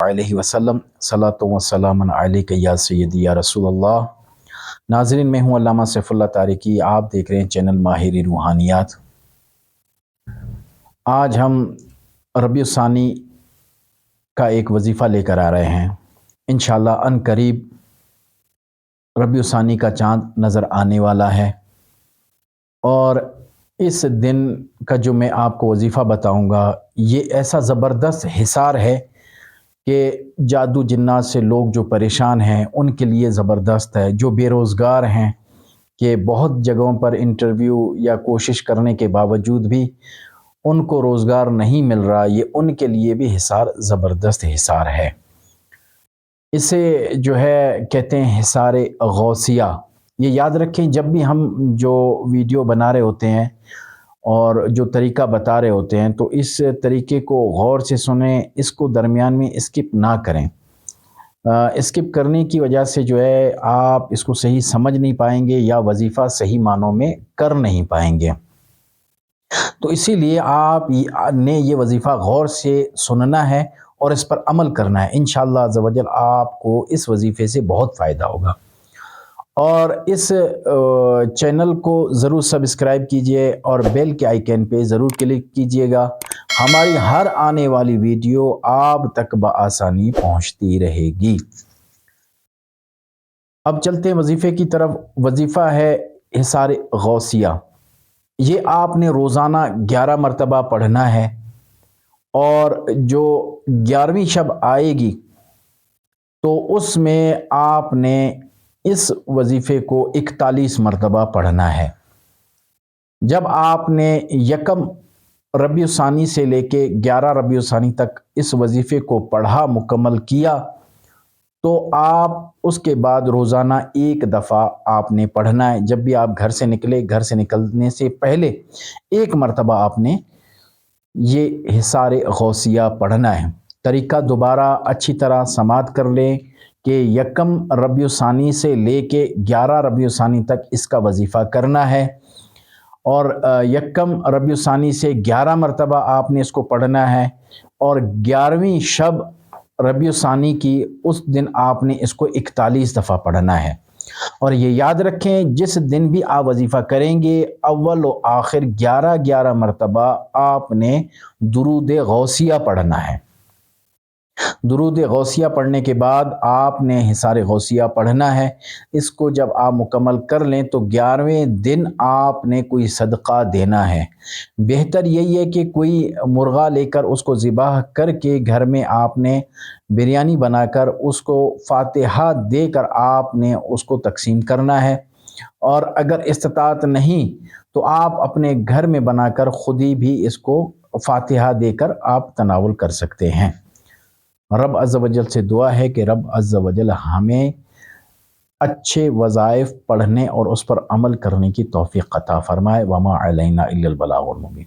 علیہ وسلم صلاۃ و سلام علیک یا سیدی یا رسول اللہ۔ ناظرین، میں ہوں علامہ سیف اللہ تارکی، آپ دیکھ رہے ہیں چینل ماہر روحانیات۔ آج ہم ربیع الثانی کا ایک وظیفہ لے کر آ رہے ہیں۔ انشاءاللہ ان قریب ربیع الثانی کا چاند نظر آنے والا ہے، اور اس دن کا جو میں آپ کو وظیفہ بتاؤں گا یہ ایسا زبردست حصار ہے کہ جادو جنات سے لوگ جو پریشان ہیں ان کے لیے زبردست ہے۔ جو بے روزگار ہیں کہ بہت جگہوں پر انٹرویو یا کوشش کرنے کے باوجود بھی ان کو روزگار نہیں مل رہا، یہ ان کے لیے بھی حصار زبردست حصار ہے۔ اسے جو ہے کہتے ہیں حصار غوثیہ۔ یہ یاد رکھیں، جب بھی ہم جو ویڈیو بنا رہے ہوتے ہیں اور جو طریقہ بتا رہے ہوتے ہیں تو اس طریقے کو غور سے سنیں، اس کو درمیان میں اسکپ نہ کریں۔ اسکپ کرنے کی وجہ سے جو ہے آپ اس کو صحیح سمجھ نہیں پائیں گے یا وظیفہ صحیح معنوں میں کر نہیں پائیں گے۔ تو اسی لیے آپ نے یہ وظیفہ غور سے سننا ہے اور اس پر عمل کرنا ہے۔ انشاءاللہ عز و جل آپ کو اس وظیفے سے بہت فائدہ ہوگا، اور اس چینل کو ضرور سبسکرائب کیجئے اور بیل کے آئیکن پہ ضرور کلک کیجئے گا۔ ہماری ہر آنے والی ویڈیو آپ تک بآسانی پہنچتی رہے گی۔ اب چلتے ہیں وظیفے کی طرف۔ وظیفہ ہے حصار غوثیہ۔ یہ آپ نے روزانہ 11 مرتبہ پڑھنا ہے، اور جو 11ویں شب آئے گی تو اس میں آپ نے اس وظیفے کو 41 مرتبہ پڑھنا ہے۔ جب آپ نے یکم ربیع الثانی سے لے کے 11 ربیع الثانی تک اس وظیفے کو پڑھا مکمل کیا تو آپ اس کے بعد روزانہ ایک دفعہ آپ نے پڑھنا ہے۔ جب بھی آپ گھر سے نکلے، گھر سے نکلنے سے پہلے ایک مرتبہ آپ نے یہ حصار غوثیہ پڑھنا ہے۔ طریقہ دوبارہ اچھی طرح سماعت کر لیں کہ یکم ربیع الثانی سے لے کے 11 ربیع الثانی تک اس کا وظیفہ کرنا ہے، اور یکم ربیع الثانی سے 11 مرتبہ آپ نے اس کو پڑھنا ہے، اور 11ویں شب ربیع الثانی کی اس دن آپ نے اس کو 41 دفعہ پڑھنا ہے۔ اور یہ یاد رکھیں، جس دن بھی آپ وظیفہ کریں گے اول و آخر 11 مرتبہ آپ نے درود غوثیہ پڑھنا ہے۔ درود غوثیہ پڑھنے کے بعد آپ نے حصار غوثیہ پڑھنا ہے۔ اس کو جب آپ مکمل کر لیں تو 11ویں دن آپ نے کوئی صدقہ دینا ہے۔ بہتر یہی ہے کہ کوئی مرغا لے کر اس کو ذبح کر کے گھر میں آپ نے بریانی بنا کر اس کو فاتحہ دے کر آپ نے اس کو تقسیم کرنا ہے، اور اگر استطاعت نہیں تو آپ اپنے گھر میں بنا کر خود ہی بھی اس کو فاتحہ دے کر آپ تناول کر سکتے ہیں۔ رب عز و جل سے دعا ہے کہ رب عز و جل ہمیں اچھے وظائف پڑھنے اور اس پر عمل کرنے کی توفیق عطا فرمائے۔ وما علینا الا البلاغ المبین۔